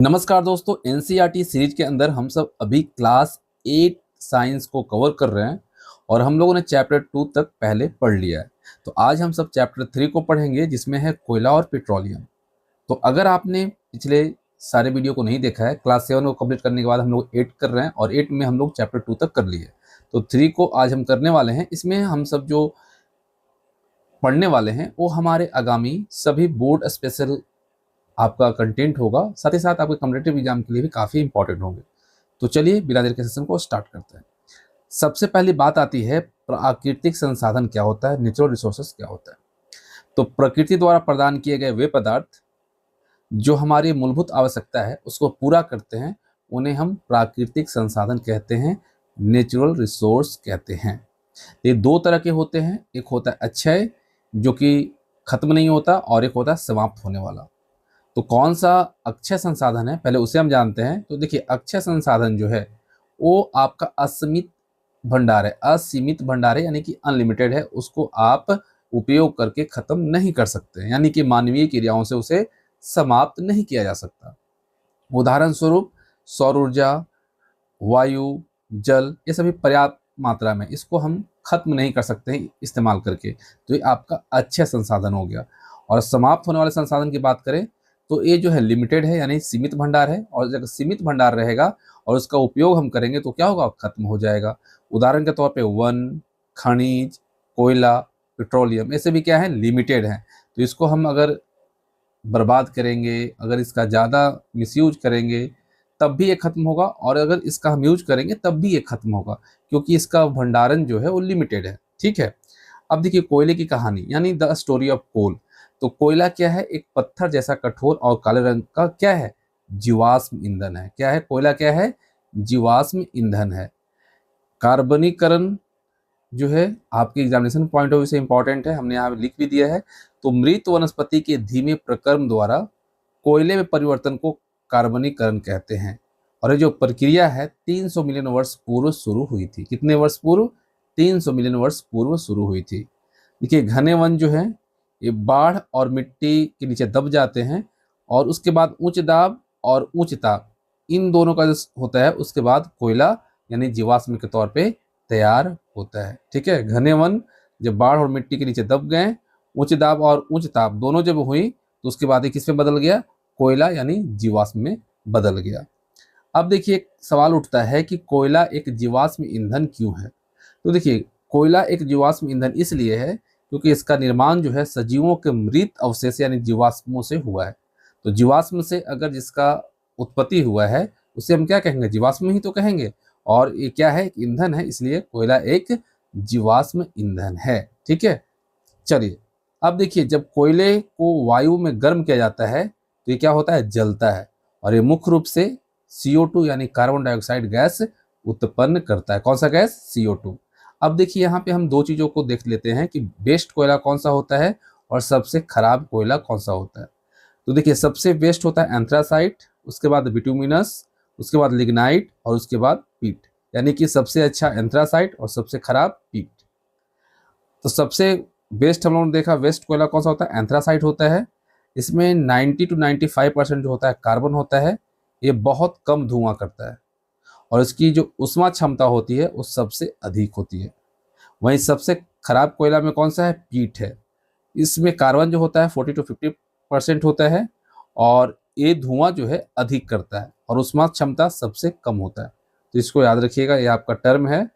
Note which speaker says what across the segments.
Speaker 1: नमस्कार दोस्तों, NCERT series के अंदर हम सब अभी क्लास 8 साइंस को कवर कर रहे हैं और हम लोगों ने चैप्टर 2 तक पहले पढ़ लिया है। तो आज हम सब चैप्टर 3 को पढ़ेंगे जिसमें है कोयला और पेट्रोलियम। तो अगर आपने पिछले सारे वीडियो को नहीं देखा है, क्लास 7 को कंप्लीट करने के बाद हम लोग 8 कर रहे हैं और 8 में हम लोग चैप्टर 2 तक कर लिए। तो 3 को आज हम करने वाले हैं। इसमें हम सब जो पढ़ने वाले हैं वो हमारे आगामी सभी बोर्ड स्पेशल आपका कंटेंट होगा, साथ ही साथ आपके कॉम्पिटिटिव एग्जाम के लिए भी काफ़ी इंपॉर्टेंट होंगे। तो चलिए बिना देर के सेशन को स्टार्ट करते हैं। सबसे पहली बात आती है प्राकृतिक संसाधन क्या होता है, नेचुरल रिसोर्सेस क्या होता है। तो प्रकृति द्वारा प्रदान किए गए वे पदार्थ जो हमारी मूलभूत आवश्यकता है उसको पूरा करते हैं, उन्हें हम प्राकृतिक संसाधन कहते हैं, नेचुरल रिसोर्स कहते हैं। ये दो तरह के होते हैं, एक होता है अक्षय जो कि खत्म नहीं होता और एक होता है समाप्त होने वाला। तो कौन सा अक्षय संसाधन है पहले उसे हम जानते हैं। तो देखिए, अक्षय संसाधन जो है वो आपका असीमित भंडार है, असीमित भंडार है यानी कि अनलिमिटेड है, उसको आप उपयोग करके खत्म नहीं कर सकते, यानी कि मानवीय क्रियाओं से उसे समाप्त नहीं किया जा सकता। उदाहरण स्वरूप सौर ऊर्जा, वायु, जल, ये सभी पर्याप्त मात्रा में, इसको हम खत्म नहीं कर सकते हैं इस्तेमाल करके। तो ये आपका अक्षय संसाधन हो गया। और समाप्त होने वाले संसाधन की बात करें तो ये जो है लिमिटेड है यानी सीमित भंडार है, और जब सीमित भंडार रहेगा और उसका उपयोग हम करेंगे तो क्या होगा, खत्म हो जाएगा। उदाहरण के तौर पे वन, खनिज, कोयला, पेट्रोलियम, ऐसे भी क्या है, लिमिटेड है। तो इसको हम अगर बर्बाद करेंगे, अगर इसका ज़्यादा मिसयूज करेंगे तब भी ये खत्म होगा, और अगर इसका हम यूज करेंगे तब भी ये खत्म होगा, क्योंकि इसका भंडारण जो है वो लिमिटेड है। ठीक है। अब देखिए कोयले की कहानी यानी द स्टोरी ऑफ कोल। तो कोयला क्या है, एक पत्थर जैसा कठोर और काले रंग का क्या है, जीवाश्म ईंधन है। क्या है, कोयला क्या है, जीवाश्म ईंधन है। कार्बनीकरण जो है आपके एग्जामिनेशन पॉइंट ऑफ व्यू से इंपॉर्टेंट है, हमने यहाँ लिख भी दिया है। तो मृत वनस्पति के धीमे प्रक्रम द्वारा कोयले में परिवर्तन को कार्बनीकरण कहते हैं। और ये जो प्रक्रिया है 300 मिलियन वर्ष पूर्व शुरू हुई थी। कितने वर्ष पूर्व, 300 मिलियन वर्ष पूर्व शुरू हुई थी। देखिए घने वन जो है ये बाढ़ और मिट्टी के नीचे दब जाते हैं, और उसके बाद उच्च दाब और उच्च ताप, इन दोनों का जो होता है उसके बाद कोयला यानी जीवाश्म के तौर पे तैयार होता है। ठीक है। घने वन जब बाढ़ और मिट्टी के नीचे दब गए, उच्च दाब और उच्च ताप दोनों जब हुई, तो उसके बाद ये किस में बदल गया, कोयला यानी जीवाश्म में बदल गया। अब देखिए एक सवाल उठता है कि कोयला एक जीवाश्म ईंधन क्यों है। तो देखिए कोयला एक जीवाश्म ईंधन इसलिए है क्योंकि इसका निर्माण जो है सजीवों के मृत अवशेष यानी जीवाश्मों से हुआ है। तो जीवाश्म से अगर जिसका उत्पत्ति हुआ है उसे हम क्या कहेंगे, जीवाश्म ही तो कहेंगे। और ये क्या है, एक ईंधन है, इसलिए कोयला एक जीवाश्म ईंधन है। ठीक है। चलिए अब देखिए, जब कोयले को वायु में गर्म किया जाता है तो ये क्या होता है, जलता है, और ये मुख्य रूप से CO2 यानी कार्बन डाइऑक्साइड गैस उत्पन्न करता है। कौन सा गैस, CO2। अब देखिए यहाँ पे हम दो चीज़ों को देख लेते हैं कि बेस्ट कोयला कौन सा होता है और सबसे खराब कोयला कौन सा होता है। तो देखिए सबसे बेस्ट होता है एंथ्रासाइट, उसके बाद बिटुमिनस, उसके बाद लिग्नाइट और उसके बाद पीट। यानी कि सबसे अच्छा एंथ्रासाइट और सबसे खराब पीट। तो सबसे बेस्ट हम लोगों ने देखा वेस्ट कोयला कौन सा होता है, एंथ्रासाइट होता है। इसमें 90 to 95% जो होता है कार्बन होता है। ये बहुत कम धुआं करता है और इसकी जो उष्मा क्षमता होती है वो सबसे अधिक होती है। वहीं सबसे खराब कोयला में कौन सा है, पीट है। इसमें कार्बन जो होता है 40 to 50% होता है, और ये धुआं जो है अधिक करता है और उष्मा क्षमता सबसे कम होता है। तो इसको याद रखिएगा, ये आपका टर्म है।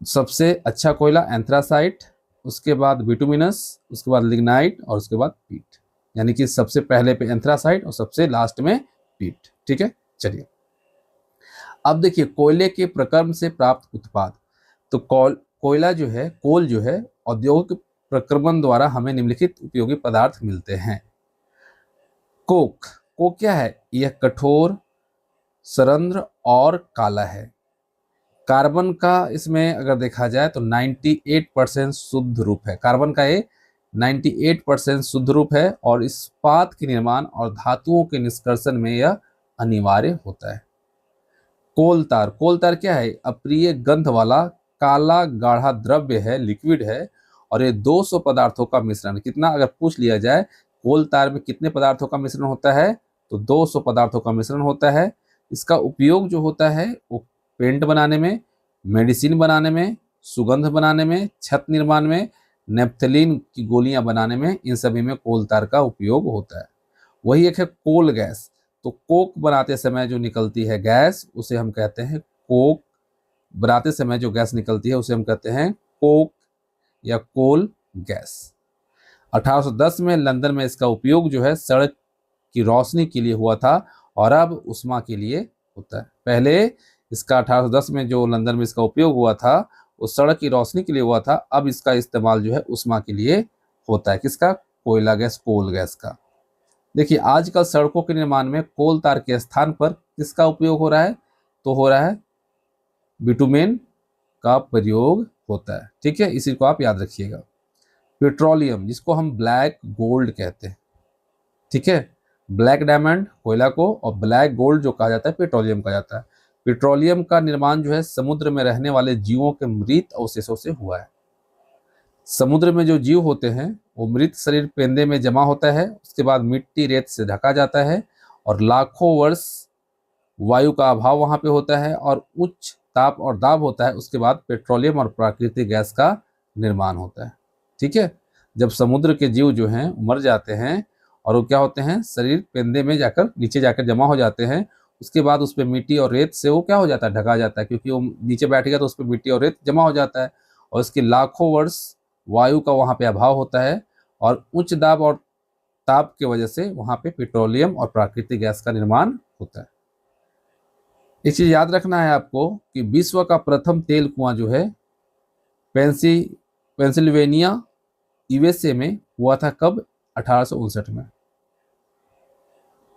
Speaker 1: सबसे अच्छा कोयला एंथ्रासाइट, उसके बाद बिटुमिनस, उसके बाद लिग्नाइट और उसके बाद पीट। यानी कि सबसे पहले पे एंथ्रासाइट और सबसे लास्ट में पीट। ठीक है। चलिए अब देखिए कोयले के प्रक्रम से प्राप्त उत्पाद। तो कोयला जो है, कोल जो है, औद्योगिक प्रक्रमण द्वारा हमें निम्नलिखित उपयोगी पदार्थ मिलते हैं। कोक क्या है, यह कठोर, सरंध्र और काला है। कार्बन का इसमें अगर देखा जाए तो 98% शुद्ध रूप है। कार्बन का ये 98% शुद्ध रूप है, और इस्पात के निर्माण और धातुओं के निष्कर्षण में यह अनिवार्य होता है। कोल तार क्या है, अप्रिय गंध वाला काला गाढ़ा द्रव्य है, लिक्विड है, और ये 200 पदार्थों का मिश्रण। कितना अगर पूछ लिया जाए कोल तार में कितने पदार्थों का मिश्रण होता है, तो 200 पदार्थों का मिश्रण होता है। इसका उपयोग जो होता है वो पेंट बनाने में, मेडिसिन बनाने में, सुगंध बनाने में, छत निर्माण में, नेप्थलीन की गोलियां बनाने में, इन सभी में कोल तार का उपयोग होता है। वही एक है कोल गैस। तो कोक बनाते समय जो निकलती है गैस उसे हम कहते हैं कोक। बनाते समय जो गैस निकलती है उसे हम कहते हैं कोक या कोल गैस। 1810 में लंदन में इसका उपयोग जो है सड़क की रोशनी के लिए हुआ था और अब उष्मा के लिए होता है। पहले इसका 1810 में जो लंदन में इसका उपयोग हुआ था वो सड़क की रोशनी के लिए हुआ था, अब इसका इस्तेमाल जो है उष्मा के लिए होता है। किसका? कोयला गैस, कोल गैस का। देखिए आजकल सड़कों के निर्माण में कोल तार के स्थान पर किसका उपयोग हो रहा है? तो हो रहा है बिटुमेन का प्रयोग होता है। ठीक है, इसी को आप याद रखिएगा। पेट्रोलियम, जिसको हम ब्लैक गोल्ड कहते हैं। ठीक है, ब्लैक डायमंड कोयला को और ब्लैक गोल्ड जो कहा जाता है पेट्रोलियम कहा जाता है। पेट्रोलियम का निर्माण जो है समुद्र में रहने वाले जीवों के मृत अवशेषों से हुआ है। समुद्र में जो जीव होते हैं वो मृत शरीर पेंदे में जमा होता है, उसके बाद मिट्टी रेत से ढका जाता है और लाखों वर्ष वायु का अभाव वहां पे होता है और उच्च ताप और दाब होता है। उसके बाद पेट्रोलियम और प्राकृतिक गैस का निर्माण होता है। ठीक है, जब समुद्र के जीव जो हैं मर जाते हैं और वो क्या होते हैं, शरीर पेंदे में जाकर नीचे जाकर जमा हो जाते हैं, उसके बाद उस पर मिट्टी और रेत से वो क्या हो जाता है, ढका जाता है, क्योंकि वो नीचे बैठ गया तो उस पर मिट्टी और रेत जमा हो जाता है और इसके लाखों वर्ष वायु का वहाँ पे अभाव होता है और उच्च दाब और ताप की वजह से वहाँ पे पेट्रोलियम और प्राकृतिक गैस का निर्माण होता है। एक चीज याद रखना है आपको कि विश्व का प्रथम तेल कुआं जो है पेंसिल्वेनिया यूएसए में हुआ था। कब? 1859 में।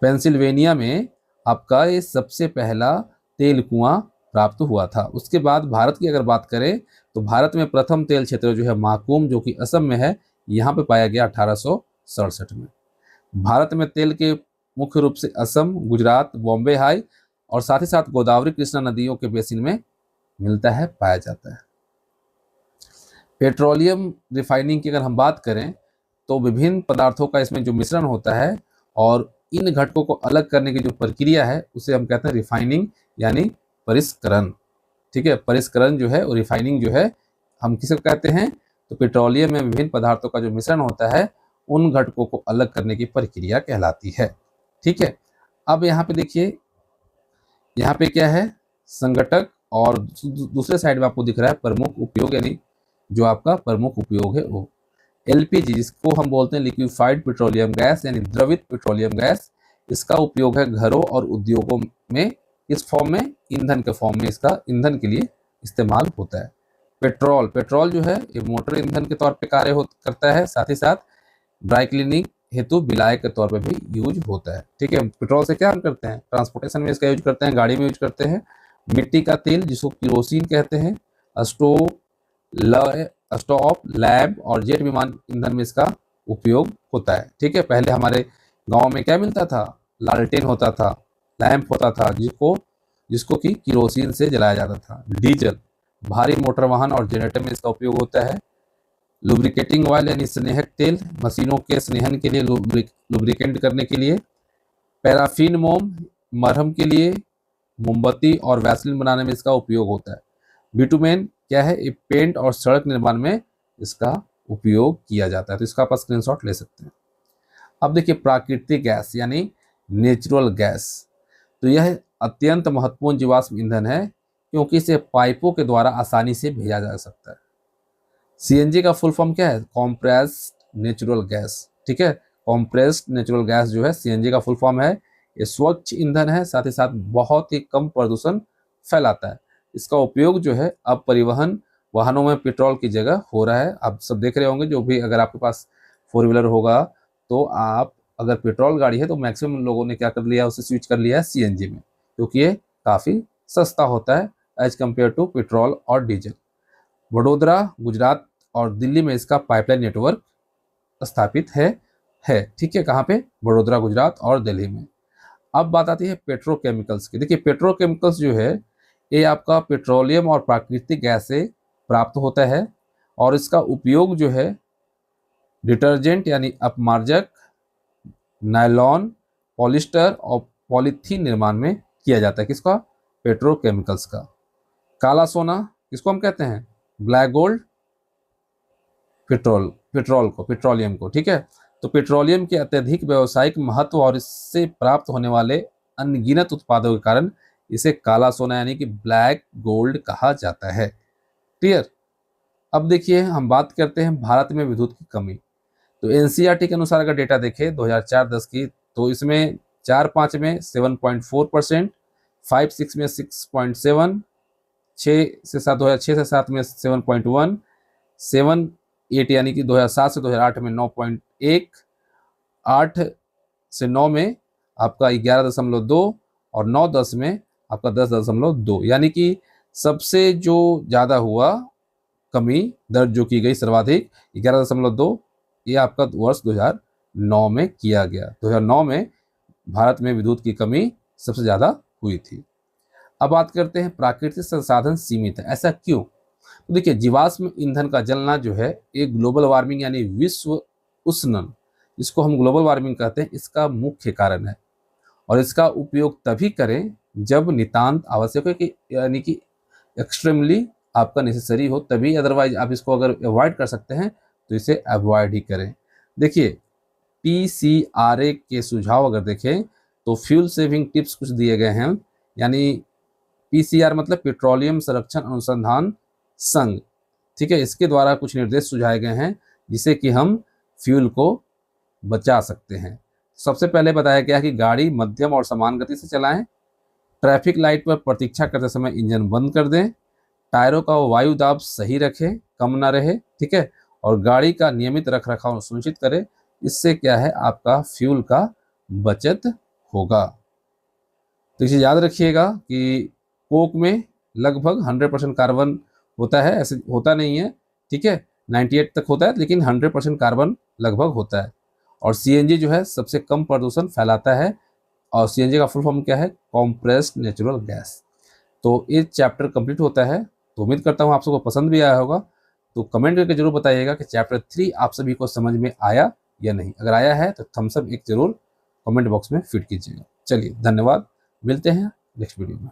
Speaker 1: पेंसिल्वेनिया में आपका ये सबसे पहला तेल कुआं प्राप्त हुआ था। उसके बाद भारत की अगर बात करें तो भारत में प्रथम तेल क्षेत्र जो है माकुम, जो कि असम में है, यहाँ पे पाया गया 1867 में। भारत में तेल के मुख्य रूप से असम, गुजरात, बॉम्बे हाई और साथ ही साथ गोदावरी कृष्णा नदियों के बेसिन में मिलता है, पाया जाता है। पेट्रोलियम रिफाइनिंग की अगर हम बात करें तो विभिन्न पदार्थों का इसमें जो मिश्रण होता है और इन घटकों को अलग करने की जो प्रक्रिया है उसे हम कहते हैं रिफाइनिंग यानी परिष्करण। ठीक है, परिष्करण जो है और रिफाइनिंग जो है हम किसे कहते हैं? तो पेट्रोलियम में विभिन्न पदार्थों का जो मिश्रण होता है उन घटकों को अलग करने की प्रक्रिया कहलाती है। ठीक है, अब यहाँ पे देखिए, यहाँ पे क्या है, संघटक और दूसरे साइड में आपको दिख रहा है प्रमुख उपयोग, यानी जो आपका प्रमुख उपयोग है वो एलपीजी, जिसको हम बोलते हैं लिक्विफाइड पेट्रोलियम गैस यानी द्रवित पेट्रोलियम गैस। इसका उपयोग है घरों और उद्योगों में, इस फॉर्म में, ईंधन के फॉर्म में इसका ईंधन के लिए इस्तेमाल होता है। पेट्रोल जो है ये मोटर ईंधन के तौर पे कार्य करता है, साथ ही साथ ड्राई क्लीनिंग हेतु विलायक के तौर पे भी यूज होता है। ठीक है, पेट्रोल से क्या हम करते हैं, ट्रांसपोर्टेशन में इसका यूज करते हैं, गाड़ी में यूज करते हैं। मिट्टी का तेल जिसको किरोसिन कहते हैं, स्टोव, लैब और जेट विमान ईंधन में इसका उपयोग होता है। ठीक है, पहले हमारे गांव में क्या मिलता था, लालटेन होता था, लैंप होता था, जिसको कि किरोसिन से जलाया जाता था। डीजल, भारी मोटर वाहन और जनरेटर में इसका उपयोग होता है। लुब्रिकेटिंग ऑयल यानी स्नेहक तेल, मशीनों के स्नेहन के लिए, लुब्रिकेंट करने के लिए। पैराफिन मोम, मरहम के लिए, मोमबत्ती और वैसलीन बनाने में इसका उपयोग होता है। बिटुमेन क्या है, ये पेंट और सड़क निर्माण में इसका उपयोग किया जाता है। तो इसका आप स्क्रीनशॉट ले सकते हैं। अब देखिए प्राकृतिक गैस यानी नेचुरल गैस, तो यह अत्यंत महत्वपूर्ण जीवाश्म ईंधन है क्योंकि इसे पाइपों के द्वारा आसानी से भेजा जा सकता है। सीएनजी का फुल फॉर्म क्या है, कॉम्प्रेस्ड नेचुरल गैस। ठीक है, कॉम्प्रेस्ड नेचुरल गैस जो है सीएनजी का फुल फॉर्म है। ये स्वच्छ ईंधन है, साथ ही साथ बहुत ही कम प्रदूषण फैलाता है। इसका उपयोग जो है अब परिवहन वाहनों में पेट्रोल की जगह हो रहा है। आप सब देख रहे होंगे, जो भी अगर आपके पास 4 व्हीलर होगा तो आप अगर पेट्रोल गाड़ी है तो मैक्सिमम लोगों ने क्या कर लिया, उसे स्विच कर लिया है सीएनजी में, क्योंकि ये काफ़ी सस्ता होता है एज कम्पेयर टू पेट्रोल और डीजल। वडोदरा, गुजरात और दिल्ली में इसका पाइपलाइन नेटवर्क स्थापित है। ठीक है, कहाँ पे, वडोदरा, गुजरात और दिल्ली में। अब बात आती है पेट्रोकेमिकल्स की। देखिए पेट्रोकेमिकल्स जो है ये आपका पेट्रोलियम और प्राकृतिक गैस से प्राप्त होता है और इसका उपयोग जो है डिटर्जेंट यानी अपमार्जक, नायलॉन, पॉलिस्टर और पॉलीथीन निर्माण में किया जाता है। किसका? पेट्रोकेमिकल्स का। काला सोना किसको हम कहते हैं? ब्लैक गोल्ड पेट्रोलियम को। ठीक है, तो पेट्रोलियम के अत्यधिक व्यावसायिक महत्व और इससे प्राप्त होने वाले अनगिनत उत्पादों के कारण इसे काला सोना यानी कि ब्लैक गोल्ड कहा जाता है। क्लियर? अब देखिए हम बात करते हैं भारत में विद्युत की कमी। तो एनसीईआरटी के अनुसार अगर डेटा देखें 2004-10 की, तो इसमें 4-5 में 7.4%, 5-6 में 6.7, 6 से 7 में 7.1, 7-8 यानी कि 2007 से 2008 में 9.1, 8 से 9 में आपका 11.2 और 9-10 में आपका 10.2, यानी कि सबसे जो ज़्यादा हुआ कमी दर्ज जो की गई सर्वाधिक 11.2, ये आपका वर्ष 2009 में किया गया। 2009 में भारत में विद्युत की कमी सबसे ज़्यादा हुई थी। अब बात करते हैं प्राकृतिक संसाधन सीमित है, ऐसा क्यों? तो देखिए जीवाश्म ईंधन का जलना जो है एक ग्लोबल वार्मिंग यानी विश्व उष्णन, जिसको हम ग्लोबल वार्मिंग कहते हैं, इसका मुख्य कारण है। और इसका उपयोग तभी करें जब नितांत आवश्यक है, कि यानी कि एक्सट्रीमली आपका नेसेसरी हो तभी, अदरवाइज आप इसको अगर अवॉइड कर सकते हैं तो इसे अवॉइड ही करें। देखिए पीसीआरए के सुझाव अगर देखें तो फ्यूल सेविंग टिप्स कुछ दिए गए हैं, यानी पीसीआर मतलब पेट्रोलियम संरक्षण अनुसंधान संघ। ठीक है, इसके द्वारा कुछ निर्देश सुझाए गए हैं जिसे कि हम फ्यूल को बचा सकते हैं। सबसे पहले बताया गया कि गाड़ी मध्यम और समान गति से चलाएं, ट्रैफिक लाइट पर प्रतीक्षा करते समय इंजन बंद कर दें, टायरों का वायु दाब सही रखें, कम ना रहे। ठीक है, और गाड़ी का नियमित रख रखाव सुनिश्चित करें। इससे क्या है, आपका फ्यूल का बचत होगा। तो इसे याद रखिएगा कि कोक में लगभग 100% कार्बन होता है, ऐसे होता नहीं है। ठीक है, 98 तक होता है, लेकिन 100% कार्बन लगभग होता है। और सीएनजी जो है सबसे कम प्रदूषण फैलाता है, और सीएनजी का फुल फॉर्म क्या है? Compressed natural gas. तो ये चैप्टर कंप्लीट होता है। तो उम्मीद करता हूँ आप सबको पसंद भी आया होगा। तो कमेंट करके जरूर बताइएगा कि चैप्टर 3 आप सभी को समझ में आया या नहीं। अगर आया है तो थम्स अप एक जरूर कमेंट बॉक्स में फिट कीजिएगा। चलिए धन्यवाद, मिलते हैं नेक्स्ट वीडियो में।